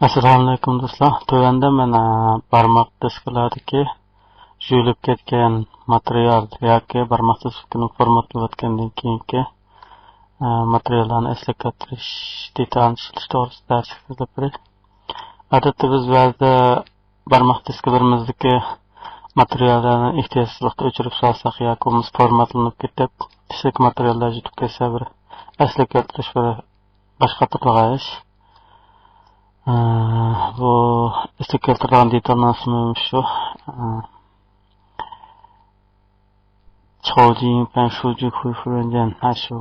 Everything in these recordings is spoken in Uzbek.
Assalomu alaykum do'stlar. Tuvanda mana barmoq diskladagi yuvilib ketgan material yoki barmoq diskini formatlayotgandan keyingi materiallarni eslatirish detalni ishlash to'g'risida dars berib. Odatda biz ba'zida barmoq disklarimizdagi materiallarni ehtiyojsizlikda o'chirib solsak yoki umiz formatlanib ketib, ishlik materiallar yutib ketsa bir eslatirish va boshqa turli ish. Bu keltirilgan detallarning shu çoğucuyum ben şucu kuyfuruncan şu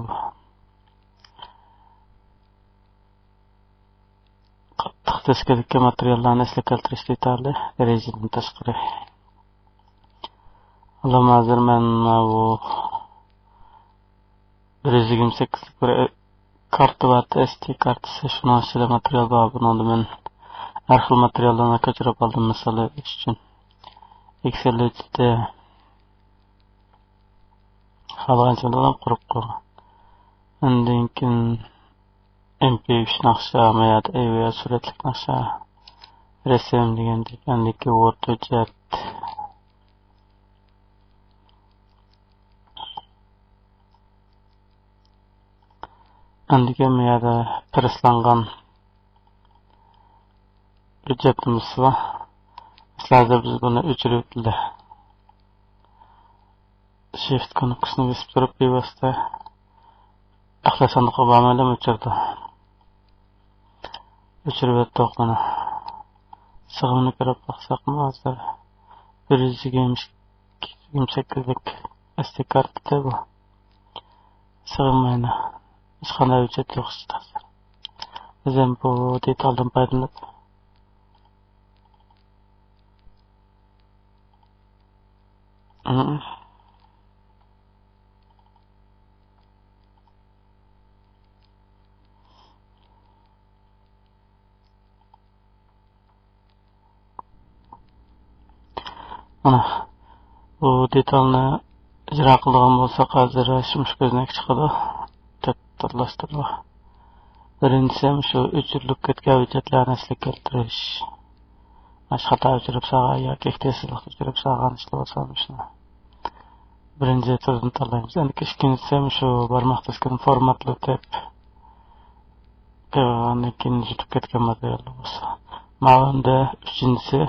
taxtaskadagi materiallarni esga keltirish detalli derejadan tashqari. Hozir men bu 128 bir karta va SD kartasi shuni ichida material bor. Buni men har xil materiallarni ko'chirib oldim, masalan, uchun Excel'da xabarchilardan qurib qo'ygan. Undan keyin MP3 naqsha, mayat AVA suratlik naqsha, rasm degandek, andiki Word hujjat. Andiki mayada preslangan hujjatimiz var. Sizlarga biz buni o'chirib Shift knopkasini bosib turib bevosita axlasandiqqa bamaylab o'chirdi. O'chirib o'tdi. Sig'imni ko'rib baqsaqmi hozir 128lik SD kartada bu. Sig'maydi. Hech qanday hujjat yo'q sizda. Biz ham bu detaldan foydalanib Mana bu detalni ijro qilgan bo'lsak, hozir shimish ko'znak chiqadi. Tattlashtirib. Birinchisi ham shu o'chirilib ketgan hujjatlarni esga keltirish. Xato o'chirib solgan yoki ehtiyojsizlik o'chirib solgan ishlar bo'lsa shuni. Birinchi turni tanlaymiz. Endi ikkinchisi ham shu barmoq diskini formatlab keyin yutib ketgan material bo'lsa. Mana uchinchisi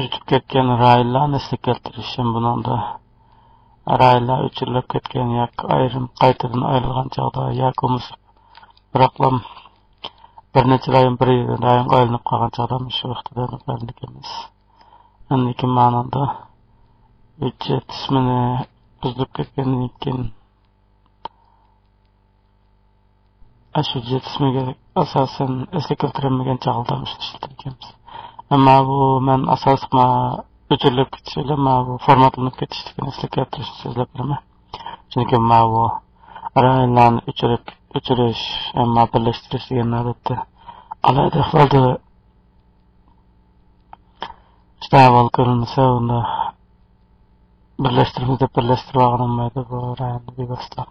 yutib ketgan raylarni esga keltirish. Buningda raylar o'chirilib ketgan yoki ayrim qaytadan ayrilgan chog'da yoki biroqlam bir necha rayon aylanib qolgan chog'da shu vaqtda aniqlanamiz. Endi ma'noda hujjat ismini buzib ketgandan keyin hujjat ismiga asosan esga keltirilmagan chog'da ishlatamiz. Ammo bu men asosan o'chirilib ketishlar, bu formatlanib ketishligini esga keltirishni so'zlab beraman. Chunki bu raylarni o'chirish, ammo birlashtirish degan holatda alohida holda istavol ko'rilmasa, unda birlashtirib olmaydi bu raylarni bevosita.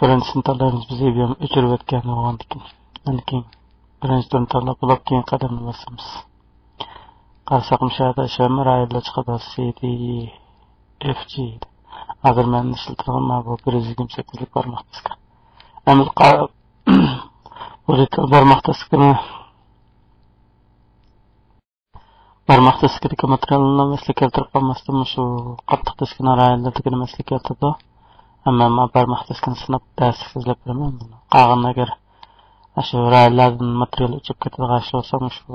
Birinchi tanlaymiz, biz ham o'chirib o'tgan bo'lgandan keyin birinchi tanlab bo'lib keyin qadamni bosamiz. Qarasak mushada shami raylar chiqadi, CD, FG. Hozir men ishlatilgan bu 128lik barmoq diski. Endi bu barmoq diskini materiallarni esga keltirib qolmasdan shu qattiq diskini raylarligini esga keltirdi. Ammo barmoq diskini sinab dars so'zlab beraman. Qolgan agar shu raylardan material o'chib ketadigan ish bo'lsa, shu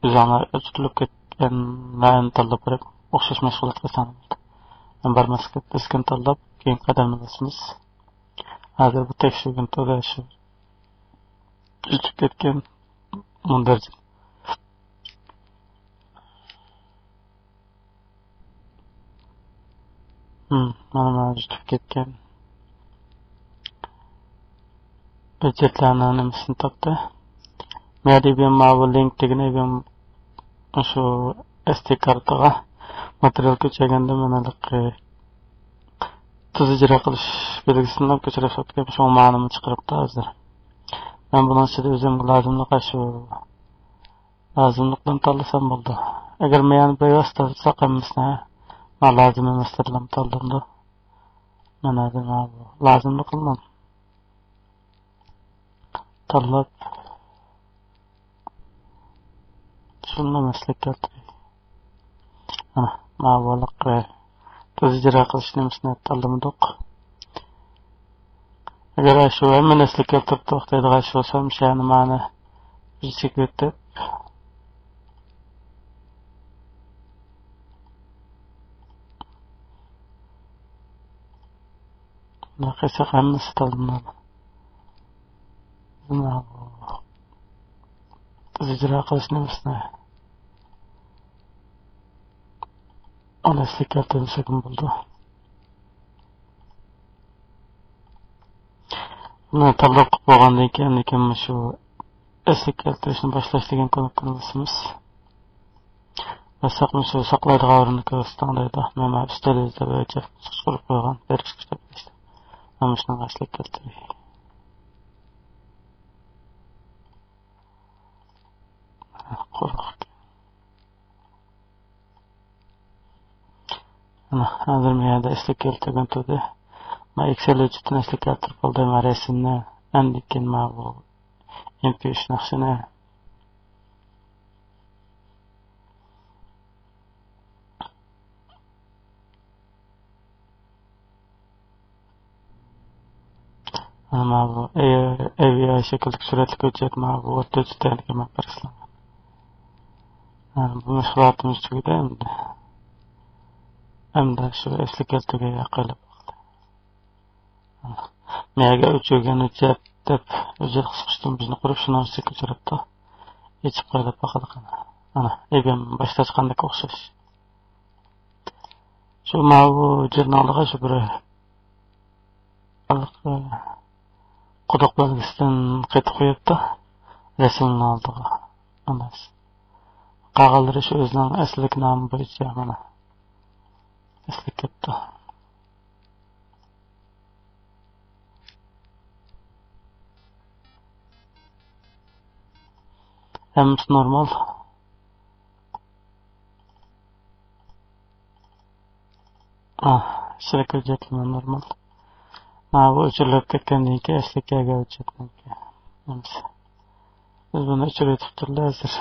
bizlar o'chirilib ketgan rayni tanlab berib o'xshash mashg'ulot qilamiz. Barmoq diskini tanlab keyin qadamni bosamiz. Hozir bu tekshirgan to'g'ri shu o'chib ketgan mundarja. Mana o'chib ketgan hujjatlarni nimasini topdi. Medium bu link degani shu SD kartaga material ko'chirganda mana tuz ijro qilish belgisinden köçürüp gelip şu ma'nımı çıkarıp da hazır. Ben bunun içinde özüm lazımlık aşı lazımlıktan tanısam oldu. Eğer meyan beyazda sakamısına ma lazım emaslarlam tanımdı. Men adam abi lazımlık kılmam. Tanlap şunla meslek yaptı. Ana ma'valık ve tözcüra kılışnımısına tanımdık. Eğer aşı hemen meslek yaptırıp toxtaydı aşı olsam şanı ma'na bir çekirtip Nakısa kanlısı tanımladı. Buna tözcüra kılışnımısına meslek yaptırdı sakın buldu. Buna tablok bolgandan keyin şu eslik keltirishni boshlash degan ko'nikmasimiz. Va saqlash saqlaydi g'avrini ko'rsatgandaydi. Mana ustalizda bo'yicha qurib qo'ygan berish kitobda işte. Mana shuni eslik keltirdi. Qo'rq. Ana hozir menda eslik keltirgan turdi. Ma Excel uchun eslik keltirib oldim resimni. Andikin ma bu MP3 naqshini ama bu AVI şekilde suratli ko'chat ma bu o'rta tutaniga men qarashlaman. Bu mashg'ulotimiz tugadi endi. Hamda shu eslik keltirga yaqinlab qoldi. Menga uchirgan hujjat deb hujjat qisqishdim bizni qurib shuni olsa ko'chiribdi. Yechib qo'yib baqadi qana. Ana, egam boshda chiqqandek o'xshash. Shu bu jurnalga shu bir quduq belgisidan qaytib qo'yibdi. Rasmni oldiga. Ana. Qag'allari shu o'zining asli nomi bo'yicha mana. Asli ketdi. Hammasi normal. Şirkət hüccetlimi normal. Bu uçurulub ketkendan keyin eslikkaga hücjetdan keyin. Biz buni uçurib turibdi hozir.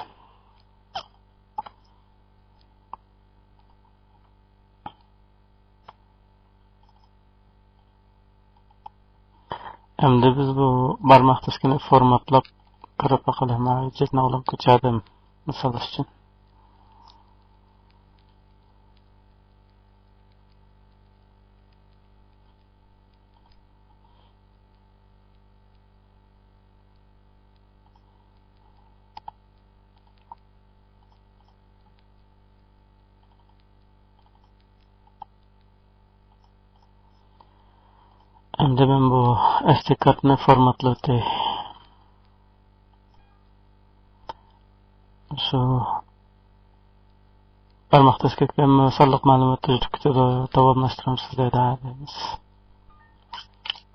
Endi biz bu barmoq diskini formatlab kirib qilib hüjjetni olib ko'chadim misol uchun. Endi men bu SD kartni formatlaydi. Şu barmoq diskiga sonliq ma'lumotlar davomlashtiramiz deymiz.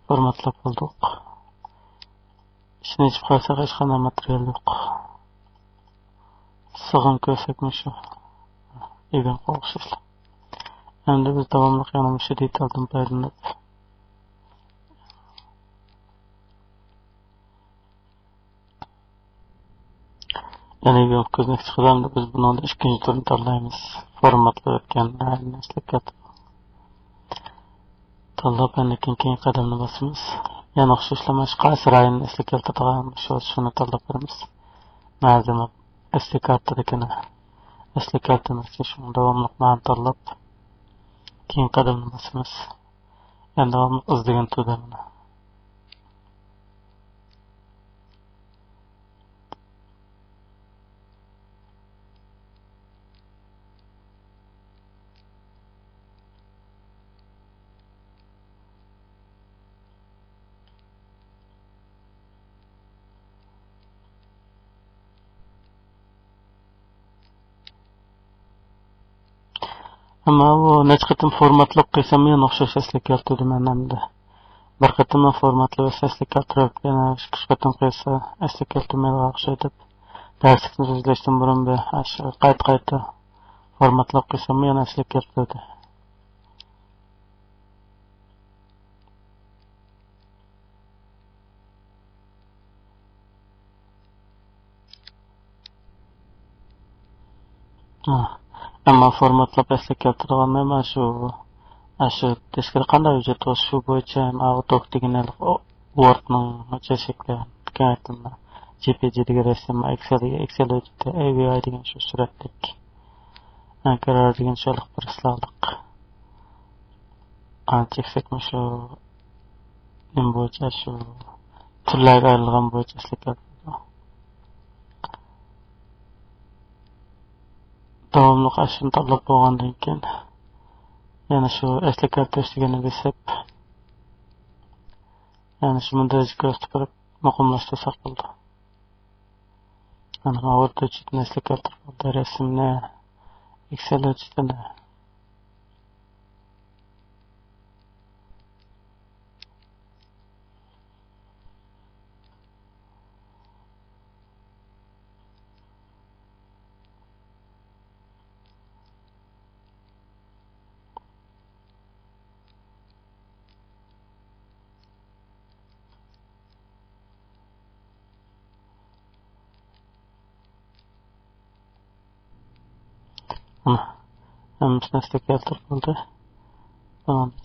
Formatlab oldik. İçine içib qolsak hech qanday material yo'q. Sig'im ko'rsakmi shu. Egan qo'shishlar. Endi biz davomli yana shu detaldan foydalanib yani bir ko'znak chiqaramda biz buni ikkinchi turni tanlaymiz. Formatlar o'tganlarni eslatib tanlab keyin qadamni bosamiz. Yana o'xshashlash qaysi rayonni eslatib keltiradigan shuni tanlab beramiz. Malzema SD kartadagina SD kartani shuni davomli ma'no tanlab keyin qadamni bosamiz. Endi davomli izlagan turda mana ama bu necha qatim formatlab qo'ysam men o'xshash eslik keltirdim endi. bir qatim formatlı ve sesli keltirib, yana ikki qatim qo'ysa, asli keltirmaydigan o'xshaydi. Darslikni so'zlashdan burun bir qayta formatlab qo'ysam, yana asli keltirdi. Ammo formatlab asli keltirganman men shu teskari qanday hujjat shu bo'yicha auto degan Wordning shakli kengaytirma JPG degan rasm Excel hujjati AVI degan shu suratlik karar degan sholiq bir islohlik anchaksekmi shu nim bo'yicha shu turlarga ayrilgan bo'yicha asli davomli ashuni tanlab bo'lgandan keyin yana shu asli keltirish deganni bilsab yana shu bunday ko'rsatib muqimlashtirsak bo'ldi. Ana orta uchun asli keltirib rasmni Excel uchun hammasini asli keltirib bo'ldi.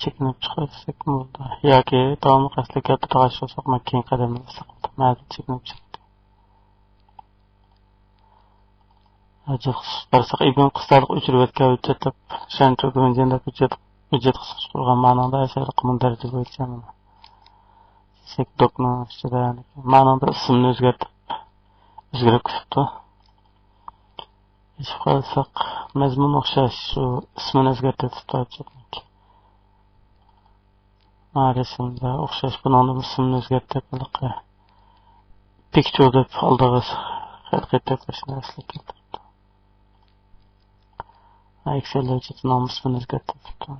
Chekinib chiqarsak bo'ldi. Yoki davomli asli keltirib olsak, men keyin qadamni isaqoldim. Ma'lum chekinib chiqdi. Ajib qarsak ibn qisqalik uchirib o'tgan hujjatlar shancha o'rganganda hujjat qisqish qilgan ma'noda asar qonun darajasi bo'yicha mana. Sekdokni ichida ma'noda ismni o'zgarib ketdi. Hech qolsak mazmun o'xshash shu ismini o'zgartirib turibdi. Rasmda o'xshash buning ismini o'zgartirib picture deb oldiga qaytarishni asli keltirdi. Excel hujjatining ismini o'zgartiribdi.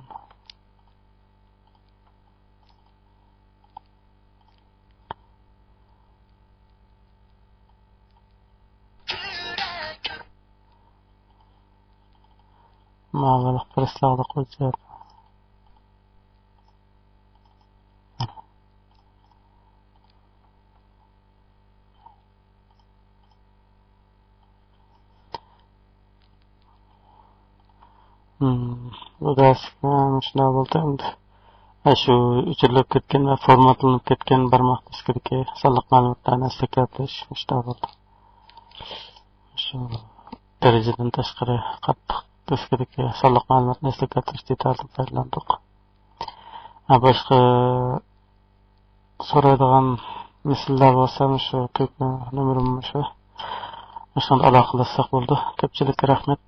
Ma'lumot qilishlarga qo'yib bu darsga shunday bo'ldi endi. Shu o'chirilib ketgan va formatlanib ketgan barmoq diskidagi sonliq ma'lumotlarni asli keltirish shunday bo'ldi. Shu darajadan tashqari qattiq diskidagi sonliq ma'lumotni asli keltirish detalini foydalandik. Boshqa so'raydigan misollar bo'lsa, shu nomerim shu. Shunday aloqalashsak bo'ldi. Ko'pchilikka rahmat.